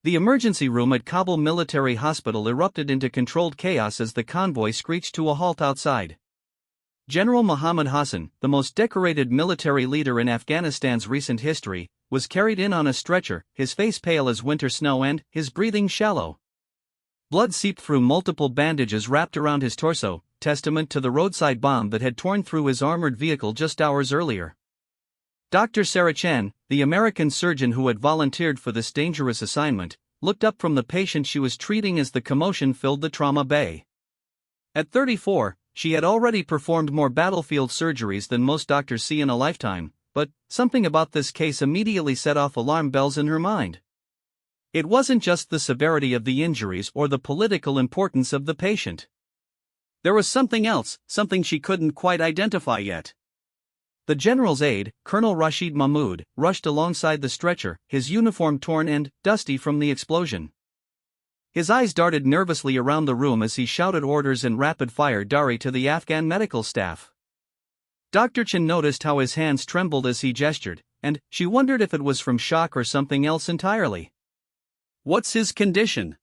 The emergency room at Kabul Military Hospital erupted into controlled chaos as the convoy screeched to a halt outside. General Muhammad Hassan, the most decorated military leader in Afghanistan's recent history, was carried in on a stretcher, his face pale as winter snow and his breathing shallow. Blood seeped through multiple bandages wrapped around his torso, testament to the roadside bomb that had torn through his armored vehicle just hours earlier. Dr. Sarah Chen, the American surgeon who had volunteered for this dangerous assignment, looked up from the patient she was treating as the commotion filled the trauma bay. At 34, she had already performed more battlefield surgeries than most doctors see in a lifetime, but something about this case immediately set off alarm bells in her mind. It wasn't just the severity of the injuries or the political importance of the patient. There was something else, something she couldn't quite identify yet. The general's aide, Colonel Rashid Mahmoud, rushed alongside the stretcher, his uniform torn and dusty from the explosion. His eyes darted nervously around the room as he shouted orders in rapid-fire Dari to the Afghan medical staff. Dr. Chen noticed how his hands trembled as he gestured, and she wondered if it was from shock or something else entirely. "What's his condition?"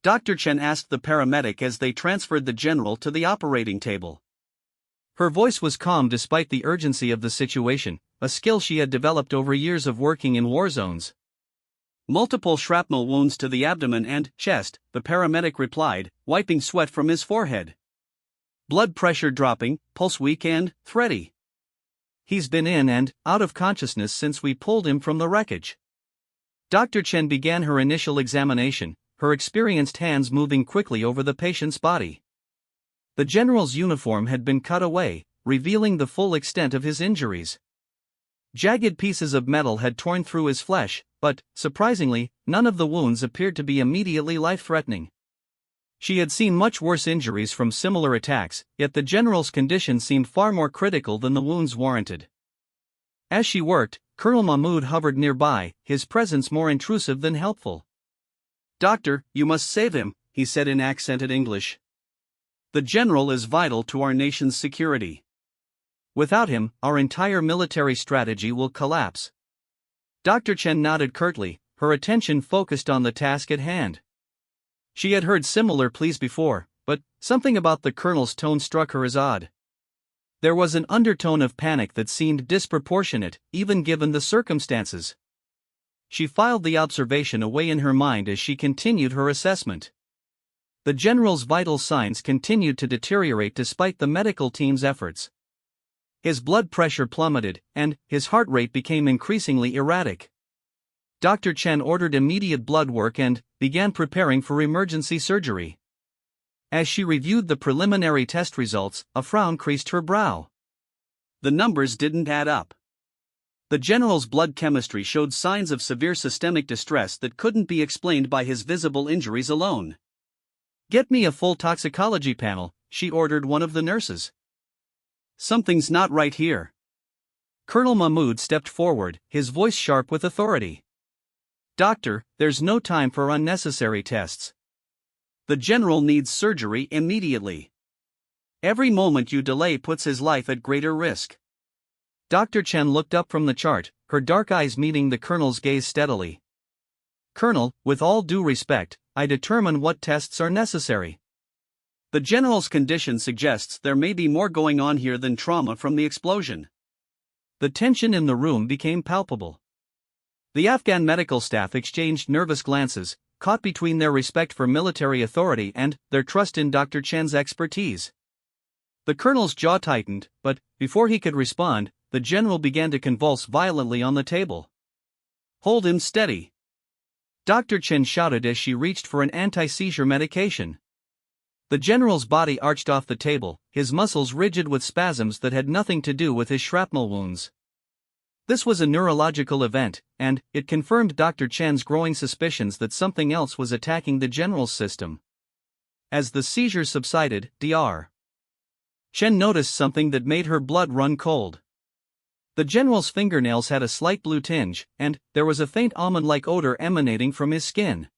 Dr. Chen asked the paramedic as they transferred the general to the operating table. Her voice was calm despite the urgency of the situation, a skill she had developed over years of working in war zones. "Multiple shrapnel wounds to the abdomen and chest," the paramedic replied, wiping sweat from his forehead. "Blood pressure dropping, pulse weak and thready. He's been in and out of consciousness since we pulled him from the wreckage." Dr. Chen began her initial examination, her experienced hands moving quickly over the patient's body. The general's uniform had been cut away, revealing the full extent of his injuries. Jagged pieces of metal had torn through his flesh, but, surprisingly, none of the wounds appeared to be immediately life-threatening. She had seen much worse injuries from similar attacks, yet the general's condition seemed far more critical than the wounds warranted. As she worked, Colonel Mahmoud hovered nearby, his presence more intrusive than helpful. "Doctor, you must save him," he said in accented English. "The general is vital to our nation's security. Without him, our entire military strategy will collapse." Dr. Chen nodded curtly, her attention focused on the task at hand. She had heard similar pleas before, but something about the colonel's tone struck her as odd. There was an undertone of panic that seemed disproportionate, even given the circumstances. She filed the observation away in her mind as she continued her assessment. The general's vital signs continued to deteriorate despite the medical team's efforts. His blood pressure plummeted, and his heart rate became increasingly erratic. Dr. Chen ordered immediate blood work and began preparing for emergency surgery. As she reviewed the preliminary test results, a frown creased her brow. The numbers didn't add up. The general's blood chemistry showed signs of severe systemic distress that couldn't be explained by his visible injuries alone. "Get me a full toxicology panel," she ordered one of the nurses. "Something's not right here." Colonel Mahmoud stepped forward, his voice sharp with authority. "Doctor, there's no time for unnecessary tests. The general needs surgery immediately. Every moment you delay puts his life at greater risk." Dr. Chen looked up from the chart, her dark eyes meeting the colonel's gaze steadily. "Colonel, with all due respect, I determine what tests are necessary. The general's condition suggests there may be more going on here than trauma from the explosion." The tension in the room became palpable. The Afghan medical staff exchanged nervous glances, caught between their respect for military authority and their trust in Dr. Chen's expertise. The colonel's jaw tightened, but before he could respond, the general began to convulse violently on the table. "Hold him steady," Dr. Chen shouted as she reached for an anti-seizure medication. The general's body arched off the table, his muscles rigid with spasms that had nothing to do with his shrapnel wounds. This was a neurological event, and it confirmed Dr. Chen's growing suspicions that something else was attacking the general's system. As the seizures subsided, Dr. Chen noticed something that made her blood run cold. The general's fingernails had a slight blue tinge, and there was a faint almond-like odor emanating from his skin.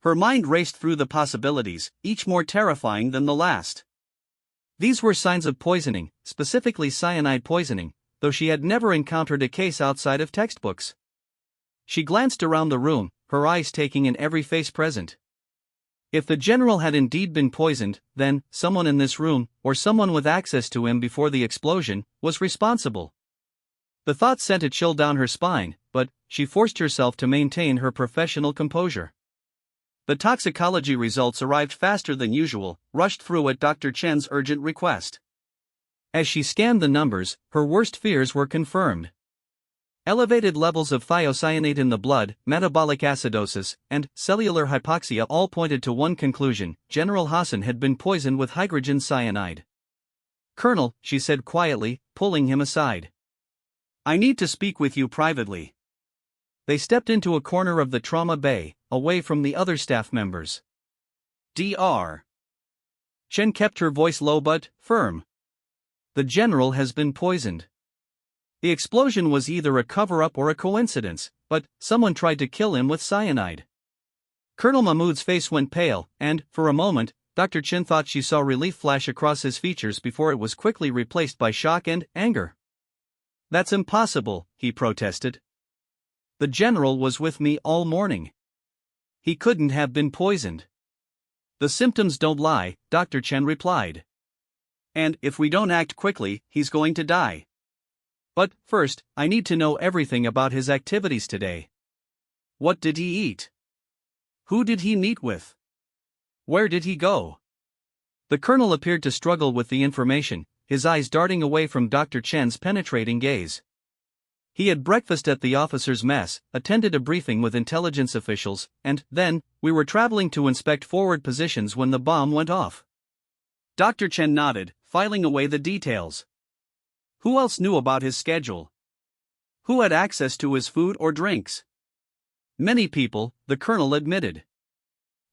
Her mind raced through the possibilities, each more terrifying than the last. These were signs of poisoning, specifically cyanide poisoning, though she had never encountered a case outside of textbooks. She glanced around the room, her eyes taking in every face present. If the general had indeed been poisoned, then someone in this room, or someone with access to him before the explosion, was responsible. The thought sent a chill down her spine, but she forced herself to maintain her professional composure. The toxicology results arrived faster than usual, rushed through at Dr. Chen's urgent request. As she scanned the numbers, her worst fears were confirmed. Elevated levels of thiocyanate in the blood, metabolic acidosis, and cellular hypoxia all pointed to one conclusion: General Hassan had been poisoned with hydrogen cyanide. "Colonel," she said quietly, pulling him aside. "I need to speak with you privately." They stepped into a corner of the trauma bay, away from the other staff members. Dr. Chen kept her voice low but firm. "The general has been poisoned. The explosion was either a cover-up or a coincidence, but someone tried to kill him with cyanide." Colonel Mahmoud's face went pale, and, for a moment, Dr. Chen thought she saw relief flash across his features before it was quickly replaced by shock and anger. "That's impossible," he protested. "The general was with me all morning. He couldn't have been poisoned." "The symptoms don't lie," Dr. Chen replied. "And if we don't act quickly, he's going to die. But first, I need to know everything about his activities today. What did he eat? Who did he meet with? Where did he go?" The colonel appeared to struggle with the information, his eyes darting away from Dr. Chen's penetrating gaze. He had breakfast at the officers' mess, attended a briefing with intelligence officials, and then, we were traveling to inspect forward positions when the bomb went off. Dr. Chen nodded, filing away the details. Who else knew about his schedule? Who had access to his food or drinks? Many people, the colonel admitted.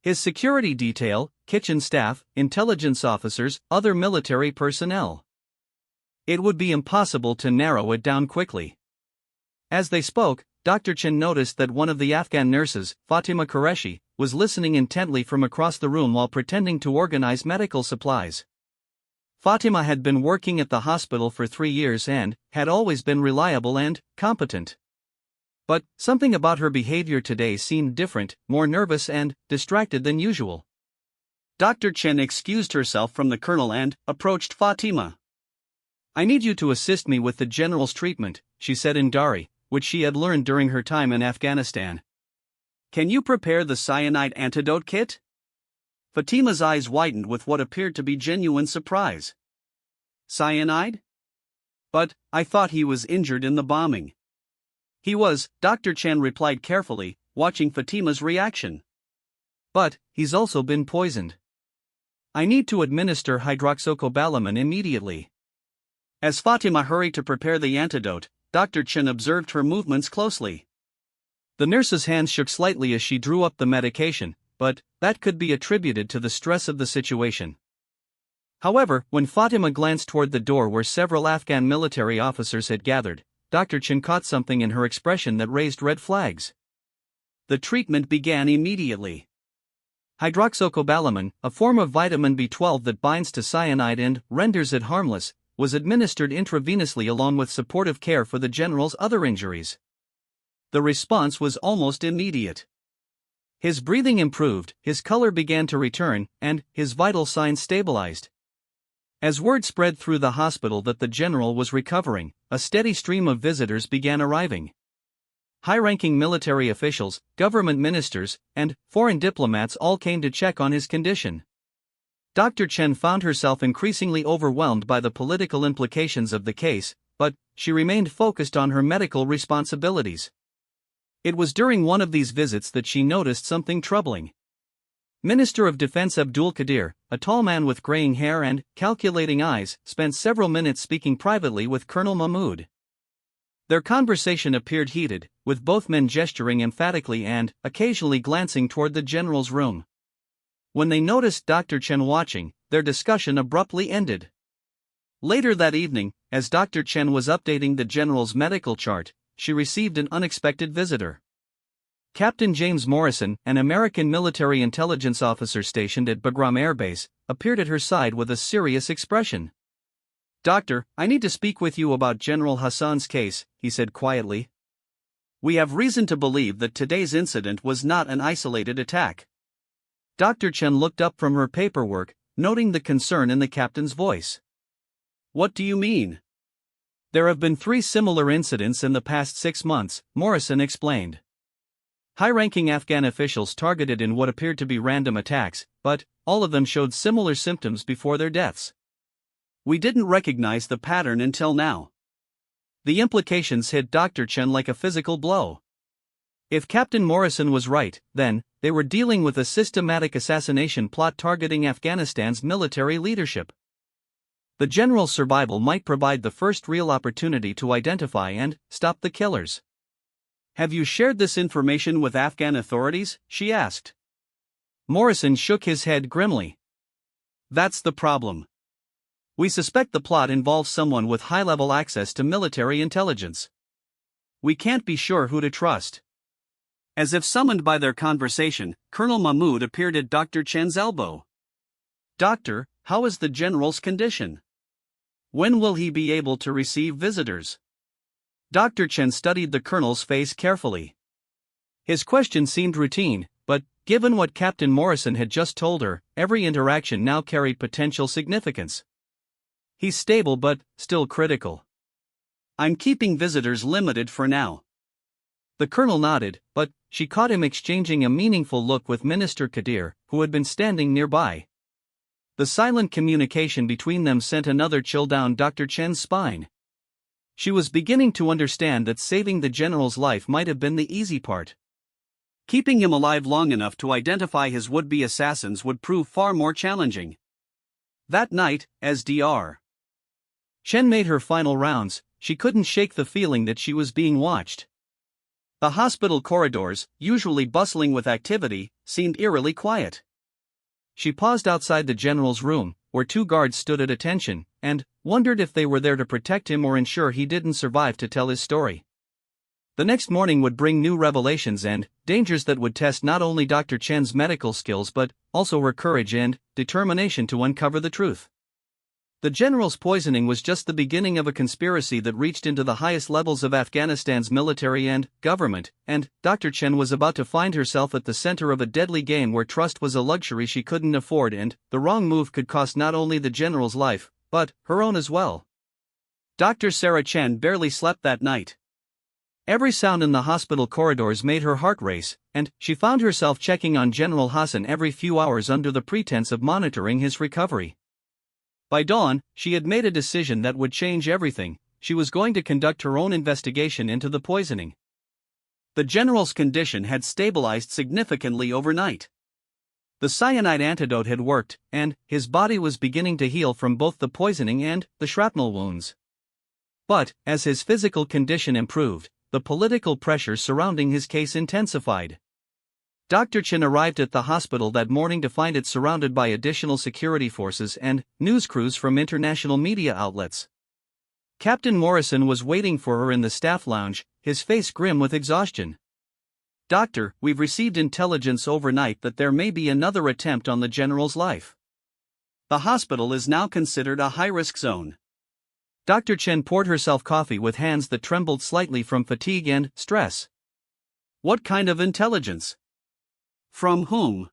His security detail, kitchen staff, intelligence officers, other military personnel. It would be impossible to narrow it down quickly. As they spoke, Dr. Chen noticed that one of the Afghan nurses, Fatima Qureshi, was listening intently from across the room while pretending to organize medical supplies. Fatima had been working at the hospital for 3 years and had always been reliable and competent. But something about her behavior today seemed different, more nervous and distracted than usual. Dr. Chen excused herself from the colonel and approached Fatima. "I need you to assist me with the general's treatment," she said in Dari, which she had learned during her time in Afghanistan. "Can you prepare the cyanide antidote kit?" Fatima's eyes widened with what appeared to be genuine surprise. "Cyanide? But I thought he was injured in the bombing." "He was," Dr. Chen replied carefully, watching Fatima's reaction. "But he's also been poisoned. I need to administer hydroxycobalamin immediately." As Fatima hurried to prepare the antidote, Dr. Chen observed her movements closely. The nurse's hands shook slightly as she drew up the medication, but that could be attributed to the stress of the situation. However, when Fatima glanced toward the door where several Afghan military officers had gathered, Dr. Chen caught something in her expression that raised red flags. The treatment began immediately. Hydroxycobalamin, a form of vitamin B12 that binds to cyanide and renders it harmless, was administered intravenously along with supportive care for the general's other injuries. The response was almost immediate. His breathing improved, his color began to return, and his vital signs stabilized. As word spread through the hospital that the general was recovering, a steady stream of visitors began arriving. High-ranking military officials, government ministers, and foreign diplomats all came to check on his condition. Dr. Chen found herself increasingly overwhelmed by the political implications of the case, but she remained focused on her medical responsibilities. It was during one of these visits that she noticed something troubling. Minister of Defense Abdul Qadir, a tall man with graying hair and calculating eyes, spent several minutes speaking privately with Colonel Mahmoud. Their conversation appeared heated, with both men gesturing emphatically and occasionally glancing toward the general's room. When they noticed Dr. Chen watching, their discussion abruptly ended. Later that evening, as Dr. Chen was updating the general's medical chart, she received an unexpected visitor. Captain James Morrison, an American military intelligence officer stationed at Bagram Air Base, appeared at her side with a serious expression. "Doctor, I need to speak with you about General Hassan's case," he said quietly. We have reason to believe that today's incident was not an isolated attack. Dr. Chen looked up from her paperwork, noting the concern in the captain's voice. What do you mean? There have been 3 similar incidents in the past 6 months, Morrison explained. High-ranking Afghan officials targeted in what appeared to be random attacks, but all of them showed similar symptoms before their deaths. We didn't recognize the pattern until now. The implications hit Dr. Chen like a physical blow. If Captain Morrison was right, then they were dealing with a systematic assassination plot targeting Afghanistan's military leadership. The general's survival might provide the first real opportunity to identify and stop the killers. Have you shared this information with Afghan authorities? She asked. Morrison shook his head grimly. That's the problem. We suspect the plot involves someone with high-level access to military intelligence. We can't be sure who to trust. As if summoned by their conversation, Colonel Mahmoud appeared at Dr. Chen's elbow. Doctor, how is the general's condition? When will he be able to receive visitors? Dr. Chen studied the colonel's face carefully. His question seemed routine, but, given what Captain Morrison had just told her, every interaction now carried potential significance. He's stable but still critical. I'm keeping visitors limited for now. The colonel nodded, but she caught him exchanging a meaningful look with Minister Kadir, who had been standing nearby. The silent communication between them sent another chill down Dr. Chen's spine. She was beginning to understand that saving the general's life might have been the easy part. Keeping him alive long enough to identify his would-be assassins would prove far more challenging. That night, as Dr. Chen made her final rounds, she couldn't shake the feeling that she was being watched. The hospital corridors, usually bustling with activity, seemed eerily quiet. She paused outside the general's room, where 2 guards stood at attention, and wondered if they were there to protect him or ensure he didn't survive to tell his story. The next morning would bring new revelations and dangers that would test not only Dr. Chen's medical skills but also her courage and determination to uncover the truth. The general's poisoning was just the beginning of a conspiracy that reached into the highest levels of Afghanistan's military and government, and Dr. Chen was about to find herself at the center of a deadly game where trust was a luxury she couldn't afford and the wrong move could cost not only the general's life, but her own as well. Dr. Sarah Chen barely slept that night. Every sound in the hospital corridors made her heart race, and she found herself checking on General Hassan every few hours under the pretense of monitoring his recovery. By dawn, she had made a decision that would change everything. She was going to conduct her own investigation into the poisoning. The general's condition had stabilized significantly overnight. The cyanide antidote had worked, and his body was beginning to heal from both the poisoning and the shrapnel wounds. But, as his physical condition improved, the political pressure surrounding his case intensified. Dr. Chen arrived at the hospital that morning to find it surrounded by additional security forces and news crews from international media outlets. Captain Morrison was waiting for her in the staff lounge, his face grim with exhaustion. Doctor, we've received intelligence overnight that there may be another attempt on the general's life. The hospital is now considered a high-risk zone. Dr. Chen poured herself coffee with hands that trembled slightly from fatigue and stress. What kind of intelligence? From whom?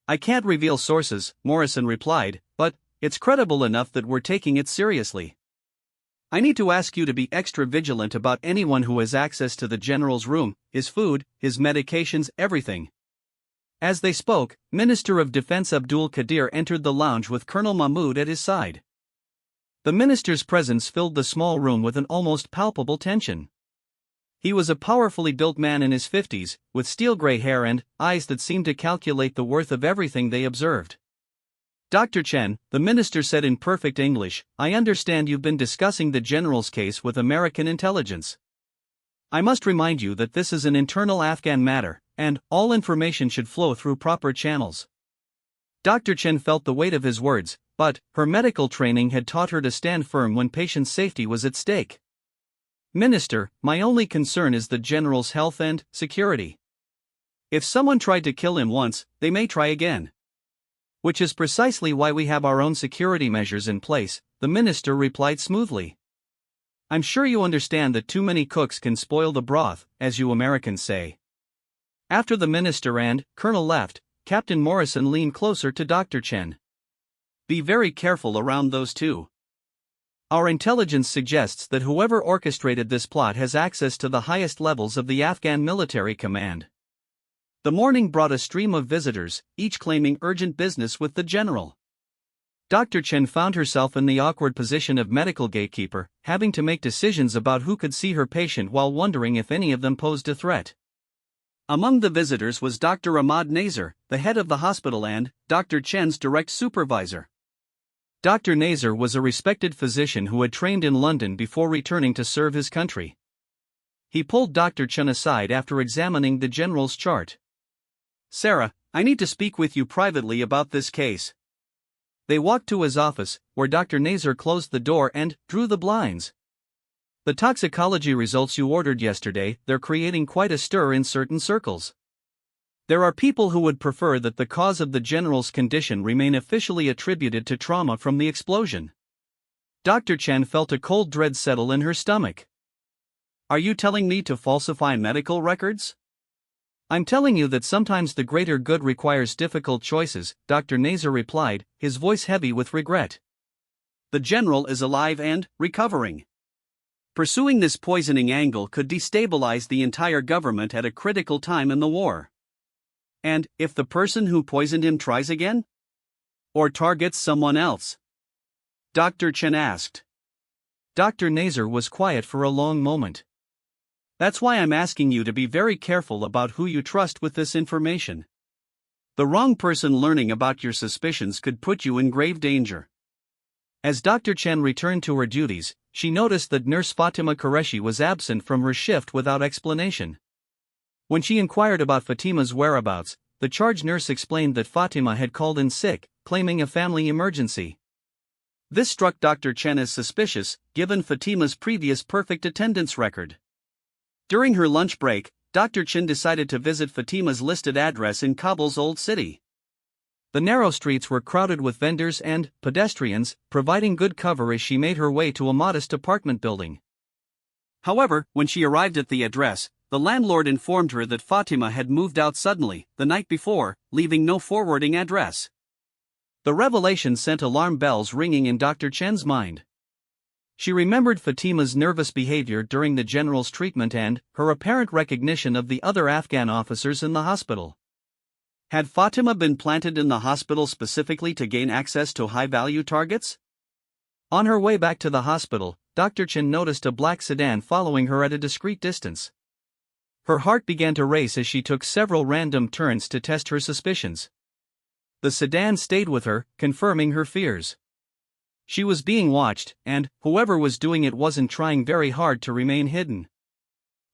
I can't reveal sources, Morrison replied, but it's credible enough that we're taking it seriously. I need to ask you to be extra vigilant about anyone who has access to the general's room, his food, his medications, everything. As they spoke, Minister of Defense Abdul Qadir entered the lounge with Colonel Mahmoud at his side. The minister's presence filled the small room with an almost palpable tension. He was a powerfully built man in his 50s, with steel-gray hair and eyes that seemed to calculate the worth of everything they observed. Dr. Chen, the minister said in perfect English, I understand you've been discussing the general's case with American intelligence. I must remind you that this is an internal Afghan matter, and all information should flow through proper channels. Dr. Chen felt the weight of his words, but her medical training had taught her to stand firm when patients' safety was at stake. Minister, my only concern is the general's health and security. If someone tried to kill him once, they may try again. Which is precisely why we have our own security measures in place, the minister replied smoothly. I'm sure you understand that too many cooks can spoil the broth, as you Americans say. After the minister and Colonel left, Captain Morrison leaned closer to Dr. Chen. Be very careful around those two. Our intelligence suggests that whoever orchestrated this plot has access to the highest levels of the Afghan military command. The morning brought a stream of visitors, each claiming urgent business with the general. Dr. Chen found herself in the awkward position of medical gatekeeper, having to make decisions about who could see her patient while wondering if any of them posed a threat. Among the visitors was Dr. Ahmad Nazar, the head of the hospital and Dr. Chen's direct supervisor. Dr. Nazar was a respected physician who had trained in London before returning to serve his country. He pulled Dr. Chen aside after examining the general's chart. "Sarah, I need to speak with you privately about this case." They walked to his office, where Dr. Nazar closed the door and drew the blinds. "The toxicology results you ordered yesterday, they're creating quite a stir in certain circles. There are people who would prefer that the cause of the general's condition remain officially attributed to trauma from the explosion." Dr. Chen felt a cold dread settle in her stomach. "Are you telling me to falsify medical records?" "I'm telling you that sometimes the greater good requires difficult choices," Dr. Nazar replied, his voice heavy with regret. "The general is alive and recovering. Pursuing this poisoning angle could destabilize the entire government at a critical time in the war. And if the person who poisoned him tries again? Or targets someone else?" Dr. Chen asked. Dr. Nazar was quiet for a long moment. "That's why I'm asking you to be very careful about who you trust with this information. The wrong person learning about your suspicions could put you in grave danger." As Dr. Chen returned to her duties, she noticed that Nurse Fatima Qureshi was absent from her shift without explanation. When she inquired about Fatima's whereabouts, the charge nurse explained that Fatima had called in sick, claiming a family emergency. This struck Dr. Chen as suspicious, given Fatima's previous perfect attendance record. During her lunch break, Dr. Chen decided to visit Fatima's listed address in Kabul's Old City. The narrow streets were crowded with vendors and pedestrians, providing good cover as she made her way to a modest apartment building. However, when she arrived at the address, the landlord informed her that Fatima had moved out suddenly, the night before, leaving no forwarding address. The revelation sent alarm bells ringing in Dr. Chen's mind. She remembered Fatima's nervous behavior during the general's treatment and her apparent recognition of the other Afghan officers in the hospital. Had Fatima been planted in the hospital specifically to gain access to high-value targets? On her way back to the hospital, Dr. Chen noticed a black sedan following her at a discreet distance. Her heart began to race as she took several random turns to test her suspicions. The sedan stayed with her, confirming her fears. She was being watched, and whoever was doing it wasn't trying very hard to remain hidden.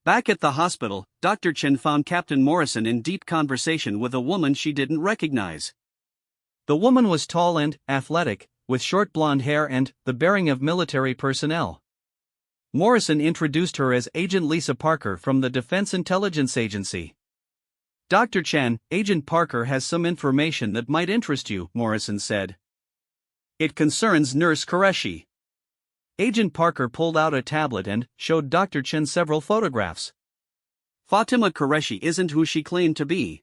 Back at the hospital, Dr. Chen found Captain Morrison in deep conversation with a woman she didn't recognize. The woman was tall and athletic, with short blonde hair and the bearing of military personnel. Morrison introduced her as Agent Lisa Parker from the Defense Intelligence Agency. "Dr. Chen, Agent Parker has some information that might interest you," Morrison said. "It concerns Nurse Qureshi." Agent Parker pulled out a tablet and showed Dr. Chen several photographs. "Fatima Qureshi isn't who she claimed to be.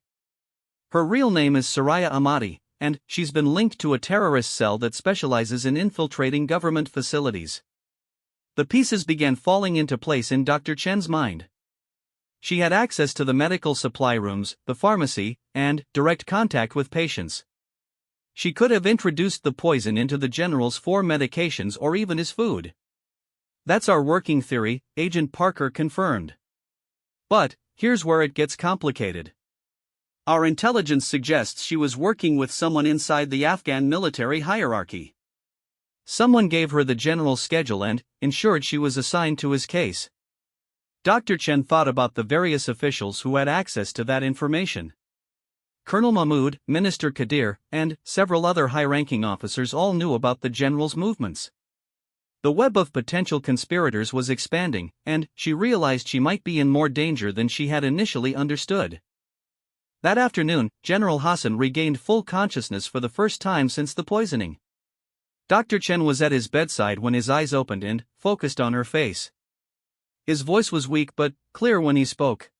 Her real name is Soraya Ahmadi, and she's been linked to a terrorist cell that specializes in infiltrating government facilities." The pieces began falling into place in Dr. Chen's mind. She had access to the medical supply rooms, the pharmacy, and direct contact with patients. She could have introduced the poison into the general's 4 medications or even his food. "That's our working theory," Agent Parker confirmed. "But here's where it gets complicated. Our intelligence suggests she was working with someone inside the Afghan military hierarchy. Someone gave her the general's schedule and ensured she was assigned to his case." Dr. Chen thought about the various officials who had access to that information. Colonel Mahmoud, Minister Kadir, and several other high-ranking officers all knew about the general's movements. The web of potential conspirators was expanding, and she realized she might be in more danger than she had initially understood. That afternoon, General Hassan regained full consciousness for the first time since the poisoning. Dr. Chen was at his bedside when his eyes opened and focused on her face. His voice was weak but clear when he spoke.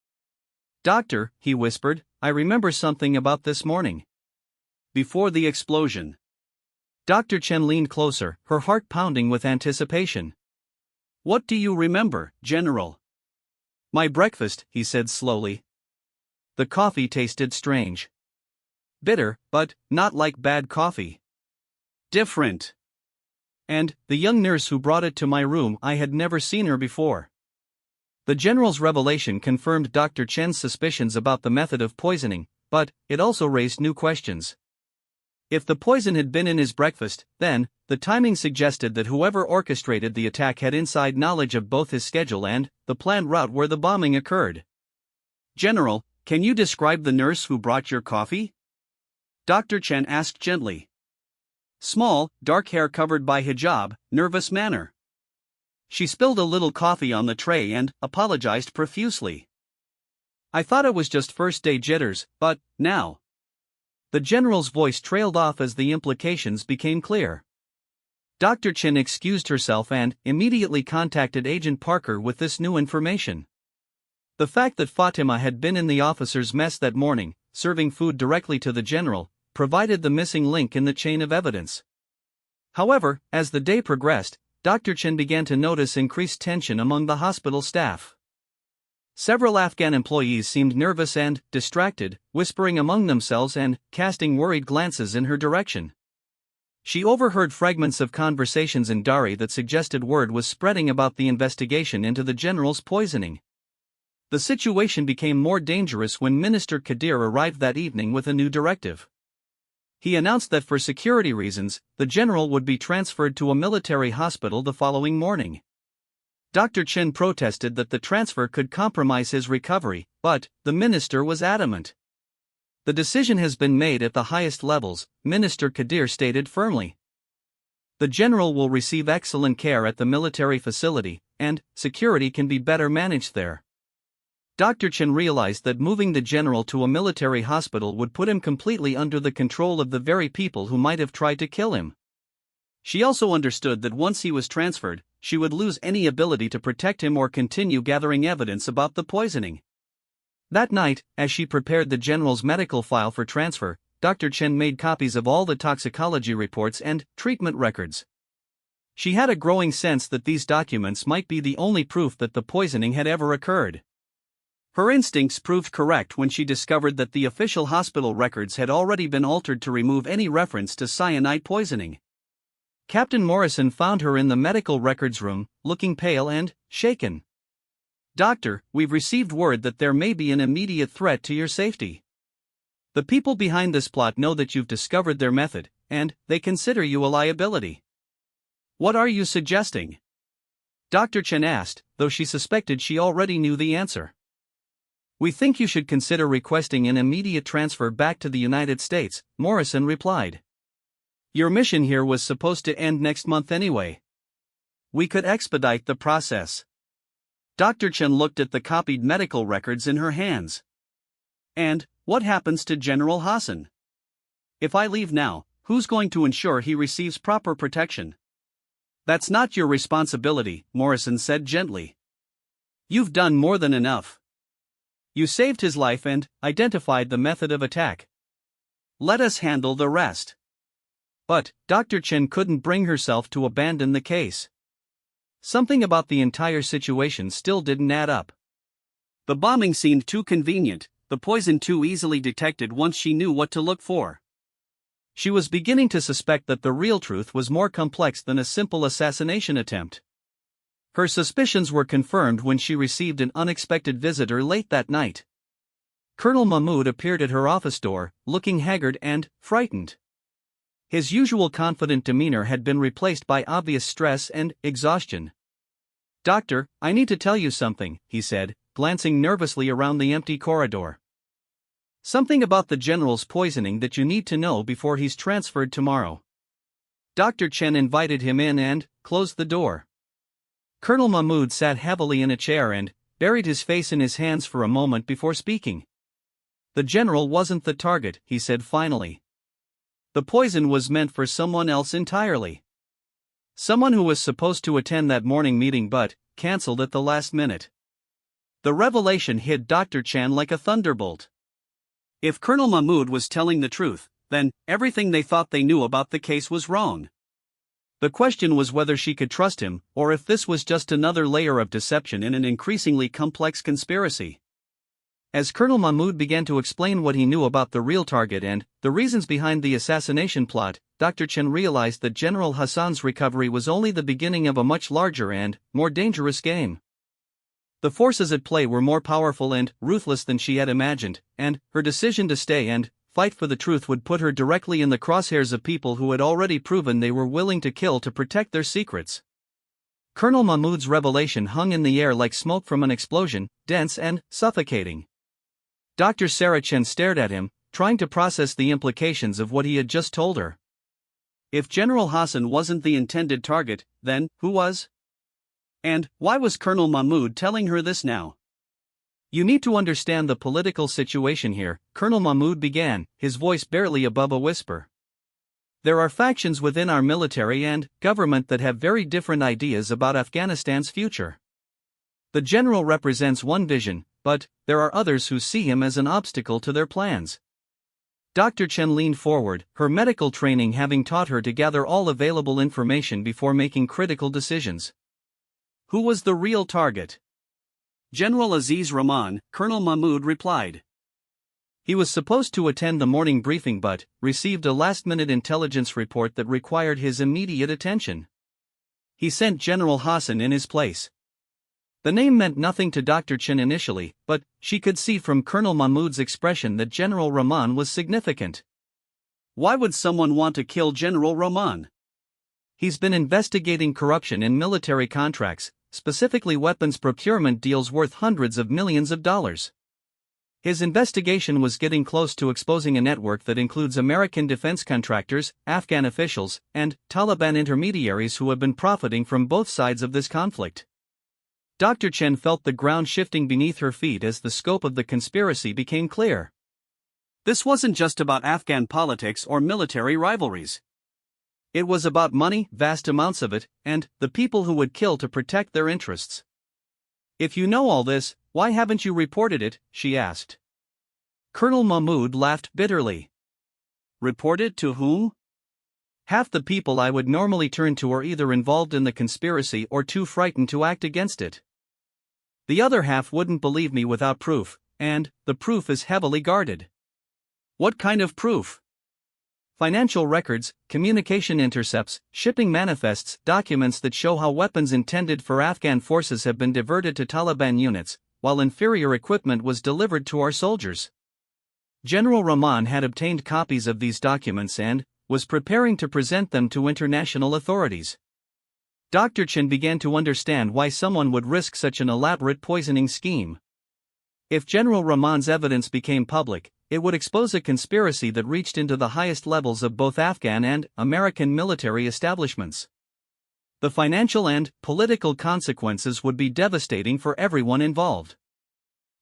"Doctor," he whispered, "I remember something about this morning." Before the explosion. Dr. Chen leaned closer, her heart pounding with anticipation. "What do you remember, General?" "My breakfast," he said slowly. The coffee tasted strange. Bitter, but not like bad coffee. Different. And the young nurse who brought it to my room, I had never seen her before. The general's revelation confirmed Dr. Chen's suspicions about the method of poisoning, but it also raised new questions. If the poison had been in his breakfast, then the timing suggested that whoever orchestrated the attack had inside knowledge of both his schedule and the planned route where the bombing occurred. "General, can you describe the nurse who brought your coffee?" Dr. Chen asked gently. "Small, dark hair covered by hijab, nervous manner. She spilled a little coffee on the tray and apologized profusely. I thought it was just first-day jitters, but now..." The general's voice trailed off as the implications became clear. Dr. Chen excused herself and immediately contacted Agent Parker with this new information. The fact that Fatima had been in the officers' mess that morning, serving food directly to the general, provided the missing link in the chain of evidence. However, as the day progressed, Dr. Chen began to notice increased tension among the hospital staff. Several Afghan employees seemed nervous and distracted, whispering among themselves and casting worried glances in her direction. She overheard fragments of conversations in Dari that suggested word was spreading about the investigation into the general's poisoning. The situation became more dangerous when Minister Kadir arrived that evening with a new directive. He announced that for security reasons, the general would be transferred to a military hospital the following morning. Dr. Chen protested that the transfer could compromise his recovery, but the minister was adamant. "The decision has been made at the highest levels," Minister Kadir stated firmly. "The general will receive excellent care at the military facility, and security can be better managed there." Dr. Chen realized that moving the general to a military hospital would put him completely under the control of the very people who might have tried to kill him. She also understood that once he was transferred, she would lose any ability to protect him or continue gathering evidence about the poisoning. That night, as she prepared the general's medical file for transfer, Dr. Chen made copies of all the toxicology reports and treatment records. She had a growing sense that these documents might be the only proof that the poisoning had ever occurred. Her instincts proved correct when she discovered that the official hospital records had already been altered to remove any reference to cyanide poisoning. Captain Morrison found her in the medical records room, looking pale and shaken. "Doctor, we've received word that there may be an immediate threat to your safety. The people behind this plot know that you've discovered their method, and they consider you a liability." "What are you suggesting?" Dr. Chen asked, though she suspected she already knew the answer. "We think you should consider requesting an immediate transfer back to the United States," Morrison replied. "Your mission here was supposed to end next month anyway. We could expedite the process." Dr. Chen looked at the copied medical records in her hands. "And what happens to General Hassan? If I leave now, who's going to ensure he receives proper protection?" "That's not your responsibility," Morrison said gently. "You've done more than enough. You saved his life and identified the method of attack. Let us handle the rest." But Dr. Chen couldn't bring herself to abandon the case. Something about the entire situation still didn't add up. The bombing seemed too convenient, the poison too easily detected once she knew what to look for. She was beginning to suspect that the real truth was more complex than a simple assassination attempt. Her suspicions were confirmed when she received an unexpected visitor late that night. Colonel Mahmoud appeared at her office door, looking haggard and frightened. His usual confident demeanor had been replaced by obvious stress and exhaustion. "Doctor, I need to tell you something," he said, glancing nervously around the empty corridor. "Something about the general's poisoning that you need to know before he's transferred tomorrow." Dr. Chen invited him in and closed the door. Colonel Mahmoud sat heavily in a chair and buried his face in his hands for a moment before speaking. "The general wasn't the target," he said finally. "The poison was meant for someone else entirely. Someone who was supposed to attend that morning meeting but cancelled at the last minute. The revelation hit Dr. Chen like a thunderbolt. If Colonel Mahmoud was telling the truth, then everything they thought they knew about the case was wrong. The question was whether she could trust him, or if this was just another layer of deception in an increasingly complex conspiracy. As Colonel Mahmoud began to explain what he knew about the real target and the reasons behind the assassination plot, Dr. Chen realized that General Hassan's recovery was only the beginning of a much larger and more dangerous game. The forces at play were more powerful and ruthless than she had imagined, and her decision to stay and fight for the truth would put her directly in the crosshairs of people who had already proven they were willing to kill to protect their secrets. Colonel Mahmoud's revelation hung in the air like smoke from an explosion, dense and suffocating. Dr. Sarah Chen stared at him, trying to process the implications of what he had just told her. If General Hassan wasn't the intended target, then who was? And why was Colonel Mahmoud telling her this now? You need to understand the political situation here, Colonel Mahmoud began, his voice barely above a whisper. There are factions within our military and government that have very different ideas about Afghanistan's future. The general represents one vision, but there are others who see him as an obstacle to their plans. Dr. Chen leaned forward, her medical training having taught her to gather all available information before making critical decisions. Who was the real target? General Aziz Rahman, Colonel Mahmoud replied. He was supposed to attend the morning briefing but received a last-minute intelligence report that required his immediate attention. He sent General Hassan in his place. The name meant nothing to Dr. Chen initially, but she could see from Colonel Mahmoud's expression that General Rahman was significant. Why would someone want to kill General Rahman? He's been investigating corruption in military contracts, specifically weapons procurement deals worth hundreds of millions of dollars. His investigation was getting close to exposing a network that includes American defense contractors, Afghan officials, and Taliban intermediaries who have been profiting from both sides of this conflict. Dr. Chen felt the ground shifting beneath her feet as the scope of the conspiracy became clear. This wasn't just about Afghan politics or military rivalries. It was about money, vast amounts of it, and the people who would kill to protect their interests. If you know all this, why haven't you reported it? She asked. Colonel Mahmoud laughed bitterly. Reported to whom? Half the people I would normally turn to are either involved in the conspiracy or too frightened to act against it. The other half wouldn't believe me without proof, and the proof is heavily guarded. What kind of proof? Financial records, communication intercepts, shipping manifests, documents that show how weapons intended for Afghan forces have been diverted to Taliban units, while inferior equipment was delivered to our soldiers. General Rahman had obtained copies of these documents and was preparing to present them to international authorities. Dr. Chen began to understand why someone would risk such an elaborate poisoning scheme. If General Rahman's evidence became public, it would expose a conspiracy that reached into the highest levels of both Afghan and American military establishments. The financial and political consequences would be devastating for everyone involved.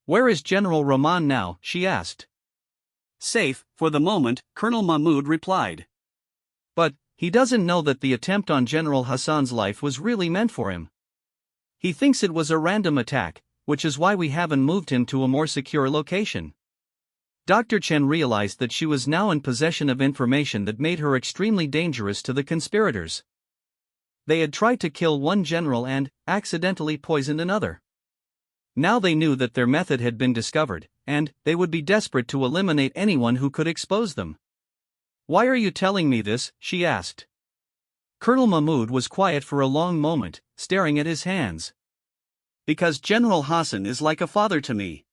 Where is General Rahman now? She asked. Safe, for the moment, Colonel Mahmoud replied. But he doesn't know that the attempt on General Hassan's life was really meant for him. He thinks it was a random attack, which is why we haven't moved him to a more secure location. Dr. Chen realized that she was now in possession of information that made her extremely dangerous to the conspirators. They had tried to kill one general and accidentally poisoned another. Now they knew that their method had been discovered, and they would be desperate to eliminate anyone who could expose them. Why are you telling me this? She asked. Colonel Mahmoud was quiet for a long moment, staring at his hands. Because General Hassan is like a father to me.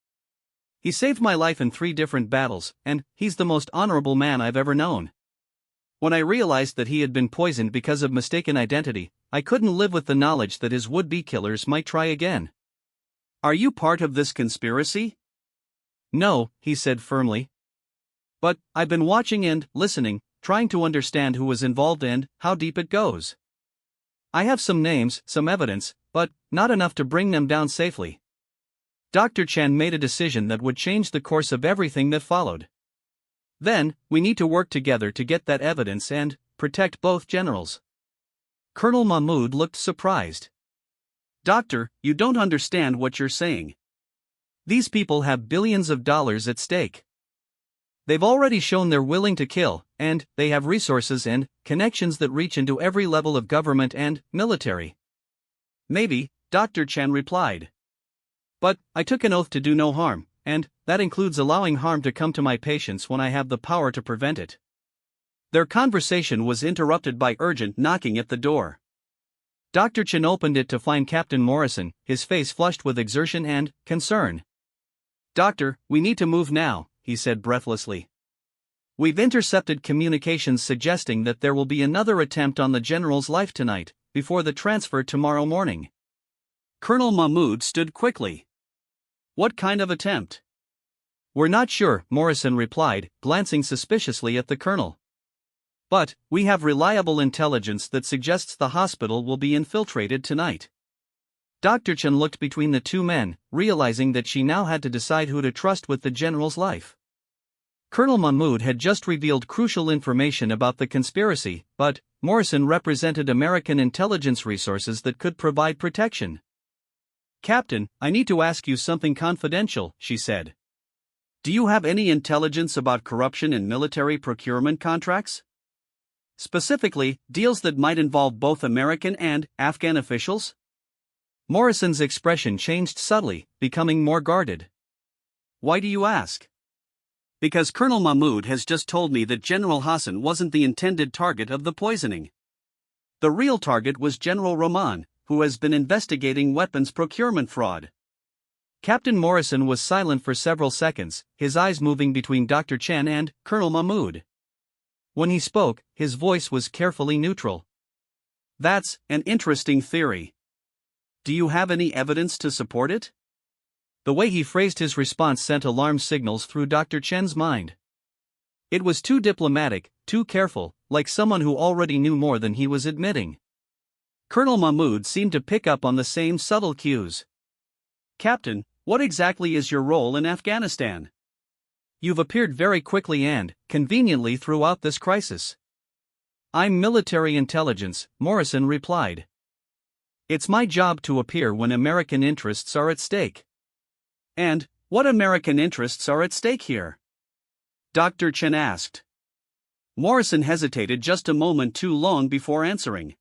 He saved my life in 3 different battles, and he's the most honorable man I've ever known. When I realized that he had been poisoned because of mistaken identity, I couldn't live with the knowledge that his would-be killers might try again. Are you part of this conspiracy? No, he said firmly. But I've been watching and listening, trying to understand who was involved and how deep it goes. I have some names, some evidence, but not enough to bring them down safely. Dr. Chen made a decision that would change the course of everything that followed. Then, we need to work together to get that evidence and protect both generals. Colonel Mahmoud looked surprised. Doctor, you don't understand what you're saying. These people have billions of dollars at stake. They've already shown they're willing to kill, and they have resources and connections that reach into every level of government and military. Maybe, Dr. Chen replied. But I took an oath to do no harm, and that includes allowing harm to come to my patients when I have the power to prevent it. Their conversation was interrupted by urgent knocking at the door. Dr. Chen opened it to find Captain Morrison, his face flushed with exertion and concern. Doctor, we need to move now, he said breathlessly. We've intercepted communications suggesting that there will be another attempt on the general's life tonight, before the transfer tomorrow morning. Colonel Mahmoud stood quickly. What kind of attempt? We're not sure, Morrison replied, glancing suspiciously at the colonel. But we have reliable intelligence that suggests the hospital will be infiltrated tonight. Dr. Chen looked between the two men, realizing that she now had to decide who to trust with the general's life. Colonel Mahmoud had just revealed crucial information about the conspiracy, but Morrison represented American intelligence resources that could provide protection. Captain, I need to ask you something confidential, she said. Do you have any intelligence about corruption in military procurement contracts? Specifically, deals that might involve both American and Afghan officials? Morrison's expression changed subtly, becoming more guarded. Why do you ask? Because Colonel Mahmoud has just told me that General Hassan wasn't the intended target of the poisoning. The real target was General Rahman, who has been investigating weapons procurement fraud. Captain Morrison was silent for several seconds, his eyes moving between Dr. Chen and Colonel Mahmoud. When he spoke, his voice was carefully neutral. That's an interesting theory. Do you have any evidence to support it? The way he phrased his response sent alarm signals through Dr. Chen's mind. It was too diplomatic, too careful, like someone who already knew more than he was admitting. Colonel Mahmoud seemed to pick up on the same subtle cues. Captain, what exactly is your role in Afghanistan? You've appeared very quickly and conveniently throughout this crisis. I'm military intelligence, Morrison replied. It's my job to appear when American interests are at stake. And what American interests are at stake here? Dr. Chen asked. Morrison hesitated just a moment too long before answering.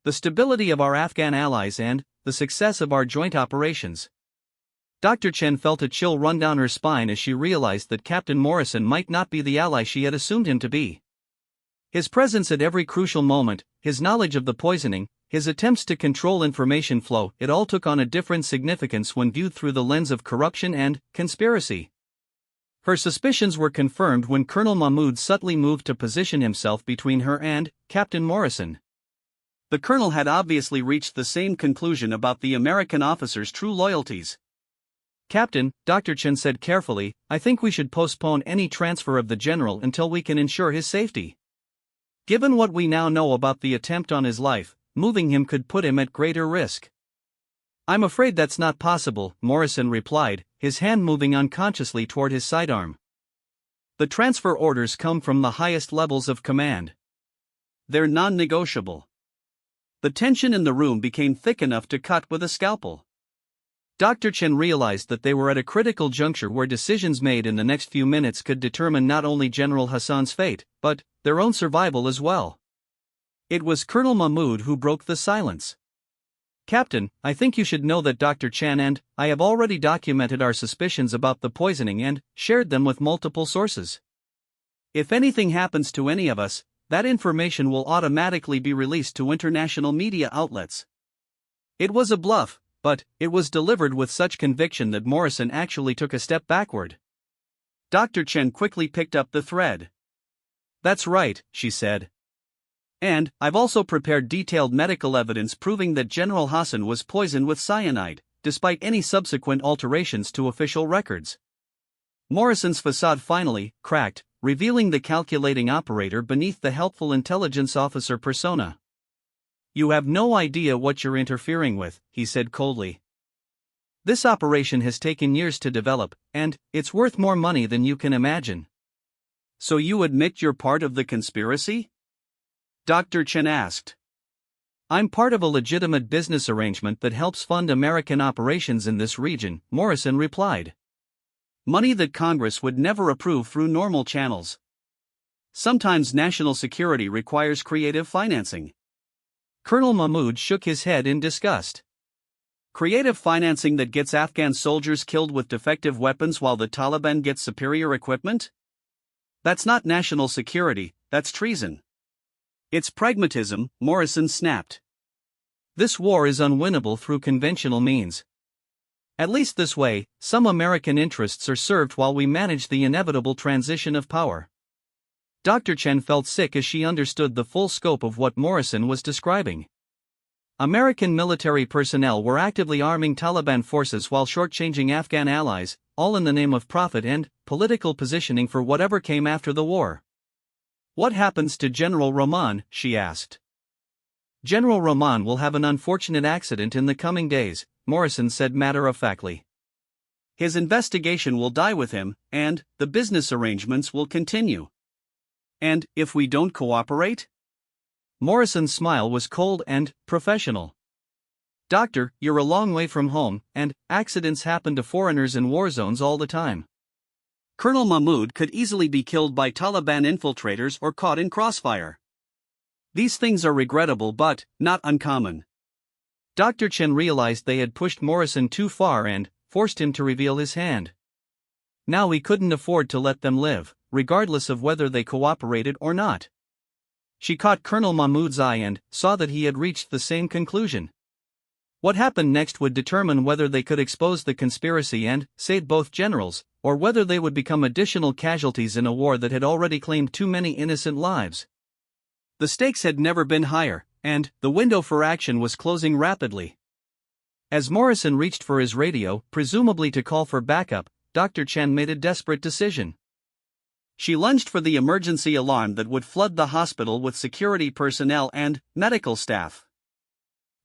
The stability of our Afghan allies and the success of our joint operations. Dr. Chen felt a chill run down her spine as she realized that Captain Morrison might not be the ally she had assumed him to be. His presence at every crucial moment, his knowledge of the poisoning, his attempts to control information flow, it all took on a different significance when viewed through the lens of corruption and conspiracy. Her suspicions were confirmed when Colonel Mahmoud subtly moved to position himself between her and Captain Morrison. The colonel had obviously reached the same conclusion about the American officer's true loyalties. Captain, Dr. Chen said carefully, I think we should postpone any transfer of the general until we can ensure his safety. Given what we now know about the attempt on his life, moving him could put him at greater risk. I'm afraid that's not possible, Morrison replied, his hand moving unconsciously toward his sidearm. The transfer orders come from the highest levels of command. They're non-negotiable. The tension in the room became thick enough to cut with a scalpel. Dr. Chen realized that they were at a critical juncture where decisions made in the next few minutes could determine not only General Hassan's fate, but their own survival as well. It was Colonel Mahmoud who broke the silence. Captain, I think you should know that Dr. Chen and I have already documented our suspicions about the poisoning and shared them with multiple sources. If anything happens to any of us, that information will automatically be released to international media outlets. It was a bluff, but it was delivered with such conviction that Morrison actually took a step backward. Dr. Chen quickly picked up the thread. That's right, she said. And I've also prepared detailed medical evidence proving that General Hassan was poisoned with cyanide, despite any subsequent alterations to official records. Morrison's facade finally cracked, revealing the calculating operator beneath the helpful intelligence officer persona. You have no idea what you're interfering with, he said coldly. This operation has taken years to develop, and it's worth more money than you can imagine. So you admit you're part of the conspiracy? Dr. Chen asked. I'm part of a legitimate business arrangement that helps fund American operations in this region, Morrison replied. Money that Congress would never approve through normal channels. Sometimes national security requires creative financing. Colonel Mahmoud shook his head in disgust. Creative financing that gets Afghan soldiers killed with defective weapons while the Taliban gets superior equipment? That's not national security, that's treason. It's pragmatism, Morrison snapped. This war is unwinnable through conventional means. At least this way, some American interests are served while we manage the inevitable transition of power. Dr. Chen felt sick as she understood the full scope of what Morrison was describing. American military personnel were actively arming Taliban forces while shortchanging Afghan allies, all in the name of profit and political positioning for whatever came after the war. What happens to General Rahman? She asked. General Rahman will have an unfortunate accident in the coming days, Morrison said matter-of-factly. His investigation will die with him, and the business arrangements will continue. And if we don't cooperate? Morrison's smile was cold and professional. Doctor, you're a long way from home, and accidents happen to foreigners in war zones all the time. Colonel Mahmoud could easily be killed by Taliban infiltrators or caught in crossfire. These things are regrettable but not uncommon. Dr. Chen realized they had pushed Morrison too far and forced him to reveal his hand. Now he couldn't afford to let them live, regardless of whether they cooperated or not. She caught Colonel Mahmoud's eye and saw that he had reached the same conclusion. What happened next would determine whether they could expose the conspiracy and save both generals, or whether they would become additional casualties in a war that had already claimed too many innocent lives. The stakes had never been higher, and the window for action was closing rapidly. As Morrison reached for his radio, presumably to call for backup, Dr. Chen made a desperate decision. She lunged for the emergency alarm that would flood the hospital with security personnel and medical staff.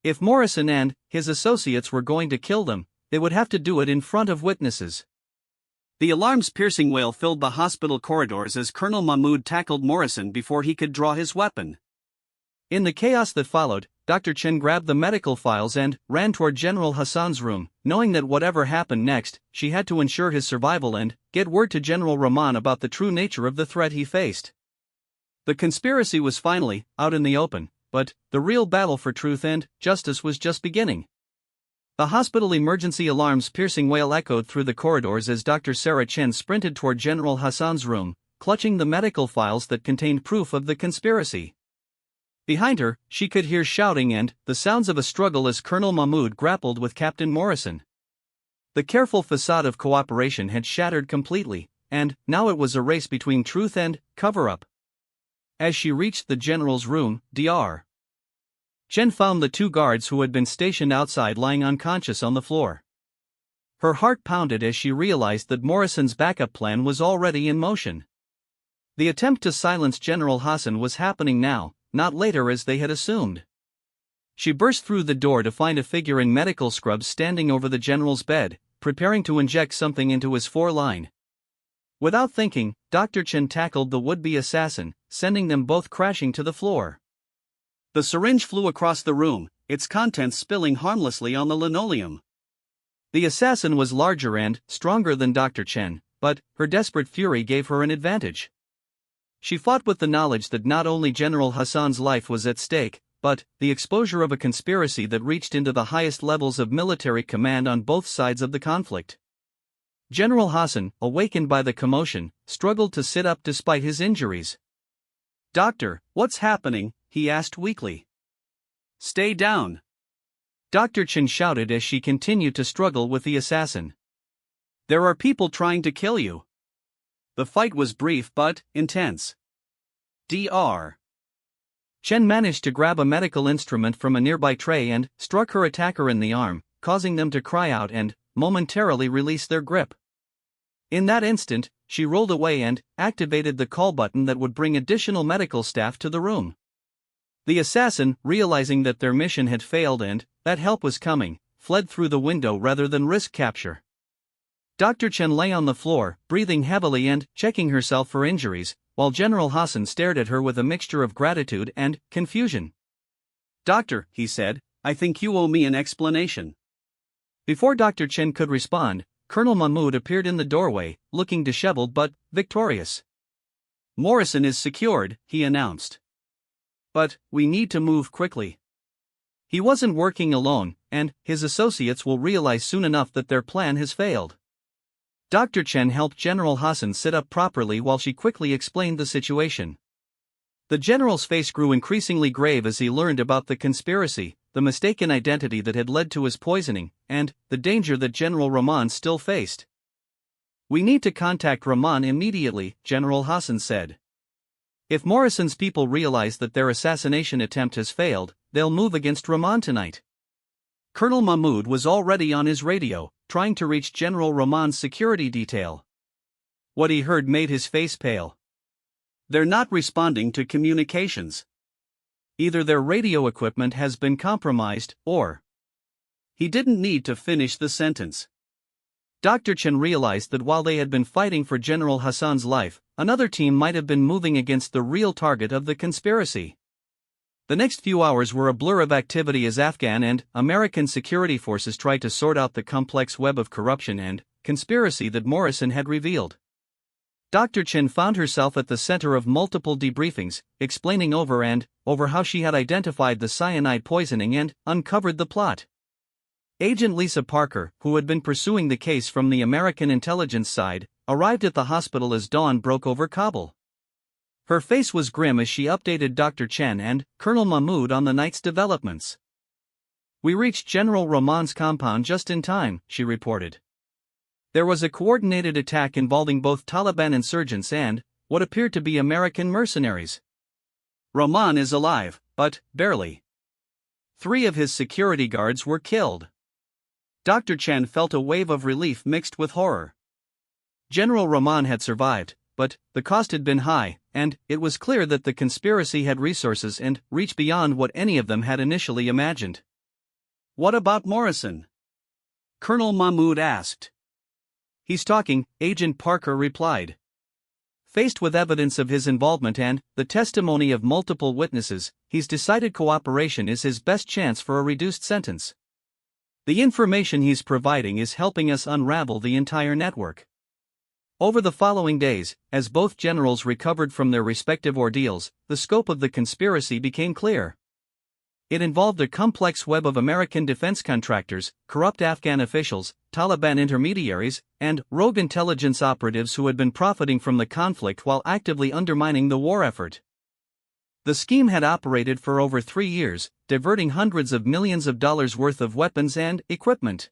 If Morrison and his associates were going to kill them, they would have to do it in front of witnesses. The alarm's piercing wail filled the hospital corridors as Colonel Mahmoud tackled Morrison before he could draw his weapon. In the chaos that followed, Dr. Chen grabbed the medical files and ran toward General Hassan's room, knowing that whatever happened next, she had to ensure his survival and get word to General Rahman about the true nature of the threat he faced. The conspiracy was finally out in the open, but the real battle for truth and justice was just beginning. The hospital emergency alarm's piercing wail echoed through the corridors as Dr. Sarah Chen sprinted toward General Hassan's room, clutching the medical files that contained proof of the conspiracy. Behind her, she could hear shouting and the sounds of a struggle as Colonel Mahmoud grappled with Captain Morrison. The careful facade of cooperation had shattered completely, and now it was a race between truth and cover-up. As she reached the general's room, Dr. Chen found the two guards who had been stationed outside lying unconscious on the floor. Her heart pounded as she realized that Morrison's backup plan was already in motion. The attempt to silence General Hassan was happening now, not later as they had assumed. She burst through the door to find a figure in medical scrubs standing over the general's bed, preparing to inject something into his foreline. Without thinking, Dr. Chen tackled the would-be assassin, sending them both crashing to the floor. The syringe flew across the room, its contents spilling harmlessly on the linoleum. The assassin was larger and stronger than Dr. Chen, but her desperate fury gave her an advantage. She fought with the knowledge that not only General Hassan's life was at stake, but the exposure of a conspiracy that reached into the highest levels of military command on both sides of the conflict. General Hassan, awakened by the commotion, struggled to sit up despite his injuries. "Doctor, what's happening?" he asked weakly. "Stay down," Dr. Chen shouted as she continued to struggle with the assassin. "There are people trying to kill you." The fight was brief but intense. Dr. Chen managed to grab a medical instrument from a nearby tray and struck her attacker in the arm, causing them to cry out and momentarily release their grip. In that instant, she rolled away and activated the call button that would bring additional medical staff to the room. The assassin, realizing that their mission had failed and that help was coming, fled through the window rather than risk capture. Dr. Chen lay on the floor, breathing heavily and checking herself for injuries, while General Hassan stared at her with a mixture of gratitude and confusion. "Doctor," he said, "I think you owe me an explanation." Before Dr. Chen could respond, Colonel Mahmoud appeared in the doorway, looking disheveled but victorious. "Morrison is secured," he announced. "But we need to move quickly. He wasn't working alone, and his associates will realize soon enough that their plan has failed." Dr. Chen helped General Hassan sit up properly while she quickly explained the situation. The general's face grew increasingly grave as he learned about the conspiracy, the mistaken identity that had led to his poisoning, and the danger that General Rahman still faced. "We need to contact Rahman immediately," General Hassan said. "If Morrison's people realize that their assassination attempt has failed, they'll move against Rahman tonight." Colonel Mahmoud was already on his radio, trying to reach General Rahman's security detail. What he heard made his face pale. "They're not responding to communications. Either their radio equipment has been compromised, or..." He didn't need to finish the sentence. Dr. Chen realized that while they had been fighting for General Hassan's life, another team might have been moving against the real target of the conspiracy. The next few hours were a blur of activity as Afghan and American security forces tried to sort out the complex web of corruption and conspiracy that Morrison had revealed. Dr. Chen found herself at the center of multiple debriefings, explaining over and over how she had identified the cyanide poisoning and uncovered the plot. Agent Lisa Parker, who had been pursuing the case from the American intelligence side, arrived at the hospital as dawn broke over Kabul. Her face was grim as she updated Dr. Chen and Colonel Mahmoud on the night's developments. "We reached General Rahman's compound just in time," she reported. "There was a coordinated attack involving both Taliban insurgents and what appeared to be American mercenaries. Rahman is alive, but barely. 3 of his security guards were killed." Dr. Chen felt a wave of relief mixed with horror. General Rahman had survived, but the cost had been high, and it was clear that the conspiracy had resources and reach beyond what any of them had initially imagined. "What about Morrison?" Colonel Mahmoud asked. "He's talking," Agent Parker replied. Faced with evidence of his involvement and the testimony of multiple witnesses, he's decided cooperation is his best chance for a reduced sentence. The information he's providing is helping us unravel the entire network. Over the following days, as both generals recovered from their respective ordeals, the scope of the conspiracy became clear. It involved a complex web of American defense contractors, corrupt Afghan officials, Taliban intermediaries, and rogue intelligence operatives who had been profiting from the conflict while actively undermining the war effort. The scheme had operated for over 3 years, diverting hundreds of millions of dollars worth of weapons and equipment.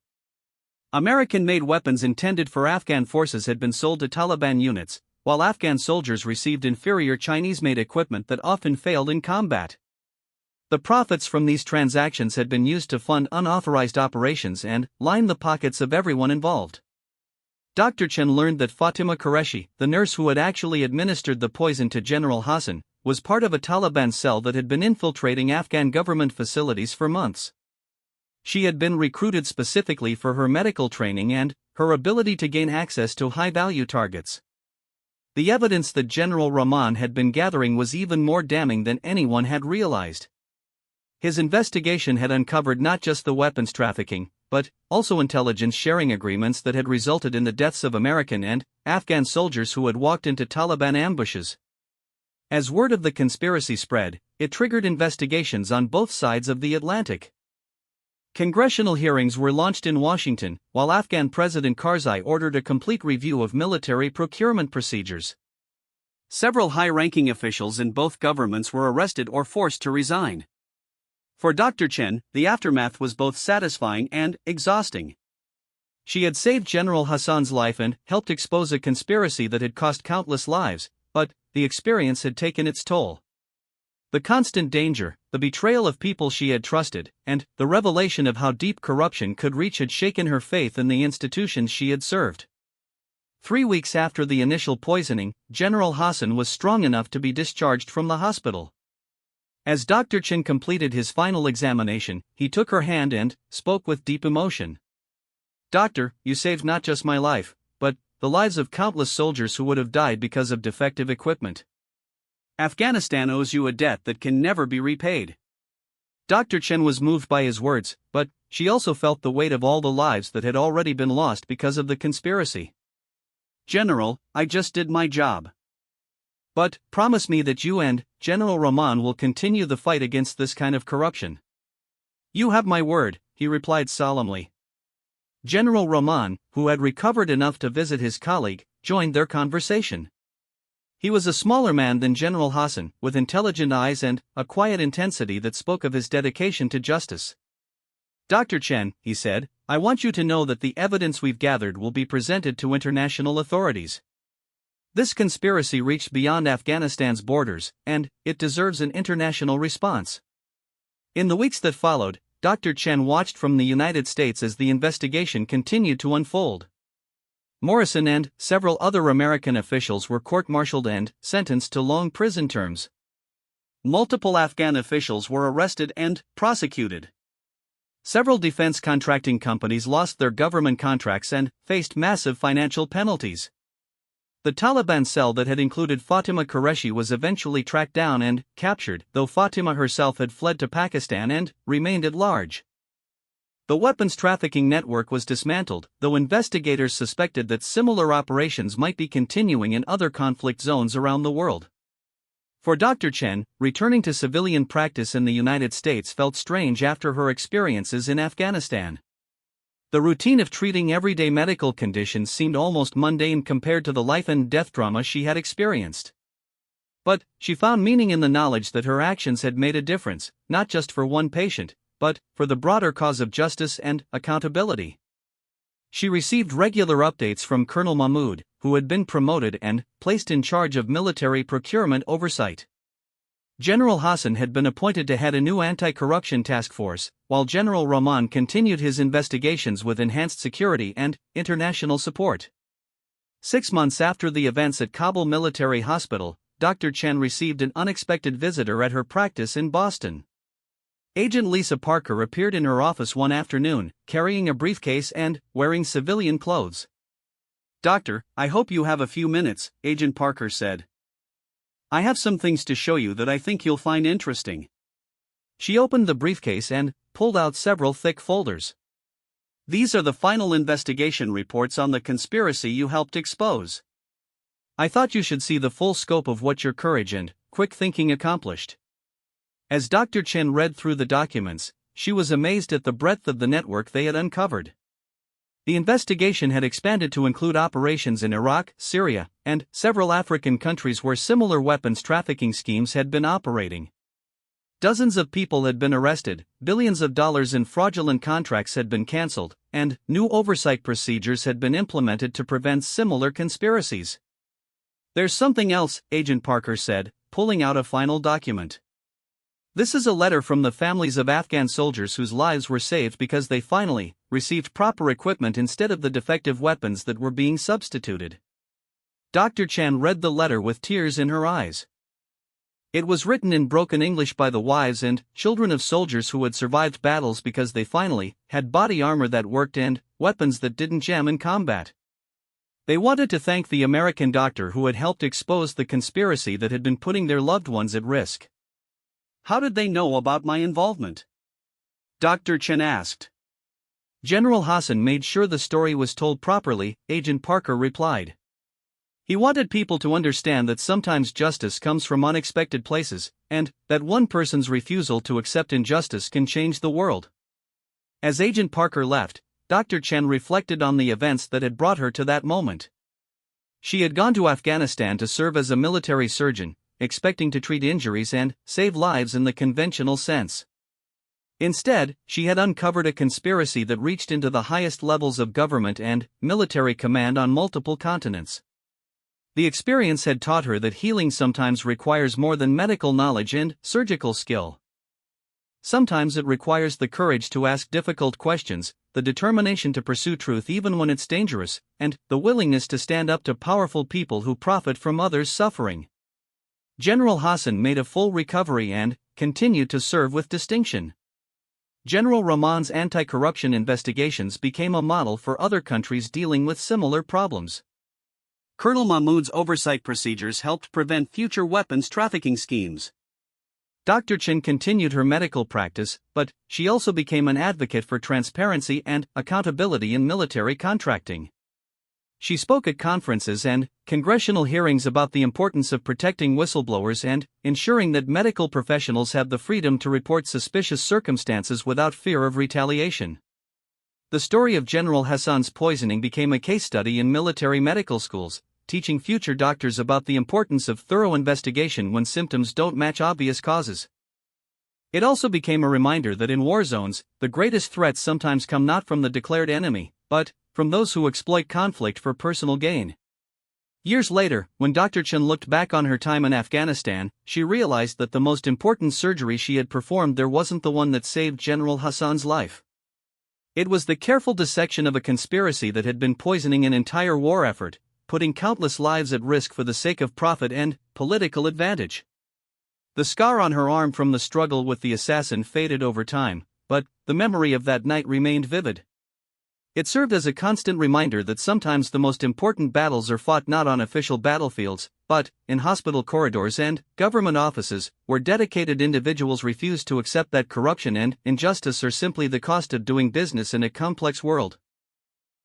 American-made weapons intended for Afghan forces had been sold to Taliban units, while Afghan soldiers received inferior Chinese-made equipment that often failed in combat. The profits from these transactions had been used to fund unauthorized operations and line the pockets of everyone involved. Dr. Chen learned that Fatima Qureshi, the nurse who had actually administered the poison to General Hassan, was part of a Taliban cell that had been infiltrating Afghan government facilities for months. She had been recruited specifically for her medical training and her ability to gain access to high-value targets. The evidence that General Rahman had been gathering was even more damning than anyone had realized. His investigation had uncovered not just the weapons trafficking, but also intelligence sharing agreements that had resulted in the deaths of American and Afghan soldiers who had walked into Taliban ambushes. As word of the conspiracy spread, it triggered investigations on both sides of the Atlantic. Congressional hearings were launched in Washington, while Afghan President Karzai ordered a complete review of military procurement procedures. Several high-ranking officials in both governments were arrested or forced to resign. For Dr. Chen, the aftermath was both satisfying and exhausting. She had saved General Hassan's life and helped expose a conspiracy that had cost countless lives, but the experience had taken its toll. The constant danger, the betrayal of people she had trusted, and the revelation of how deep corruption could reach had shaken her faith in the institutions she had served. 3 weeks after the initial poisoning, General Hassan was strong enough to be discharged from the hospital. As Dr. Chen completed his final examination, he took her hand and spoke with deep emotion. "Doctor, you saved not just my life, but the lives of countless soldiers who would have died because of defective equipment. Afghanistan owes you a debt that can never be repaid." Dr. Chen was moved by his words, but she also felt the weight of all the lives that had already been lost because of the conspiracy. General, I just did my job. But promise me that you and General Rahman will continue the fight against this kind of corruption. You have my word, he replied solemnly. General Rahman, who had recovered enough to visit his colleague, joined their conversation. He was a smaller man than General Hassan, with intelligent eyes and a quiet intensity that spoke of his dedication to justice. Dr. Chen, he said, I want you to know that the evidence we've gathered will be presented to international authorities. This conspiracy reached beyond Afghanistan's borders, and it deserves an international response. In the weeks that followed, Dr. Chen watched from the United States as the investigation continued to unfold. Morrison and several other American officials were court-martialed and sentenced to long prison terms. Multiple Afghan officials were arrested and prosecuted. Several defense contracting companies lost their government contracts and faced massive financial penalties. The Taliban cell that had included Fatima Qureshi was eventually tracked down and captured, though Fatima herself had fled to Pakistan and remained at large. The weapons trafficking network was dismantled, though investigators suspected that similar operations might be continuing in other conflict zones around the world. For Dr. Chen, returning to civilian practice in the United States felt strange after her experiences in Afghanistan. The routine of treating everyday medical conditions seemed almost mundane compared to the life-and-death drama she had experienced. But she found meaning in the knowledge that her actions had made a difference, not just for one patient, but for the broader cause of justice and accountability. She received regular updates from Colonel Mahmoud, who had been promoted and placed in charge of military procurement oversight. General Hassan had been appointed to head a new anti-corruption task force, while General Rahman continued his investigations with enhanced security and international support. 6 months after the events at Kabul Military Hospital, Dr. Chen received an unexpected visitor at her practice in Boston. Agent Lisa Parker appeared in her office one afternoon, carrying a briefcase and wearing civilian clothes. Doctor, I hope you have a few minutes, Agent Parker said. I have some things to show you that I think you'll find interesting. She opened the briefcase and pulled out several thick folders. These are the final investigation reports on the conspiracy you helped expose. I thought you should see the full scope of what your courage and quick thinking accomplished. As Dr. Chen read through the documents, she was amazed at the breadth of the network they had uncovered. The investigation had expanded to include operations in Iraq, Syria, and several African countries where similar weapons trafficking schemes had been operating. Dozens of people had been arrested, billions of dollars in fraudulent contracts had been cancelled, and new oversight procedures had been implemented to prevent similar conspiracies. There's something else, Agent Parker said, pulling out a final document. This is a letter from the families of Afghan soldiers whose lives were saved because they finally received proper equipment instead of the defective weapons that were being substituted. Dr. Chen read the letter with tears in her eyes. It was written in broken English by the wives and children of soldiers who had survived battles because they finally had body armor that worked and weapons that didn't jam in combat. They wanted to thank the American doctor who had helped expose the conspiracy that had been putting their loved ones at risk. How did they know about my involvement? Dr. Chen asked. General Hassan made sure the story was told properly, Agent Parker replied. He wanted people to understand that sometimes justice comes from unexpected places, and that one person's refusal to accept injustice can change the world. As Agent Parker left, Dr. Chen reflected on the events that had brought her to that moment. She had gone to Afghanistan to serve as a military surgeon, expecting to treat injuries and save lives in the conventional sense. Instead, she had uncovered a conspiracy that reached into the highest levels of government and military command on multiple continents. The experience had taught her that healing sometimes requires more than medical knowledge and surgical skill. Sometimes it requires the courage to ask difficult questions, the determination to pursue truth even when it's dangerous, and the willingness to stand up to powerful people who profit from others' suffering. General Hassan made a full recovery and continued to serve with distinction. General Rahman's anti-corruption investigations became a model for other countries dealing with similar problems. Colonel Mahmoud's oversight procedures helped prevent future weapons trafficking schemes. Dr. Chen continued her medical practice, but she also became an advocate for transparency and accountability in military contracting. She spoke at conferences and congressional hearings about the importance of protecting whistleblowers and ensuring that medical professionals have the freedom to report suspicious circumstances without fear of retaliation. The story of General Hassan's poisoning became a case study in military medical schools, teaching future doctors about the importance of thorough investigation when symptoms don't match obvious causes. It also became a reminder that in war zones, the greatest threats sometimes come not from the declared enemy, but from those who exploit conflict for personal gain. Years later, when Dr. Chen looked back on her time in Afghanistan, she realized that the most important surgery she had performed there wasn't the one that saved General Hassan's life. It was the careful dissection of a conspiracy that had been poisoning an entire war effort, putting countless lives at risk for the sake of profit and political advantage. The scar on her arm from the struggle with the assassin faded over time, but the memory of that night remained vivid. It served as a constant reminder that sometimes the most important battles are fought not on official battlefields, but in hospital corridors and government offices, where dedicated individuals refuse to accept that corruption and injustice are simply the cost of doing business in a complex world.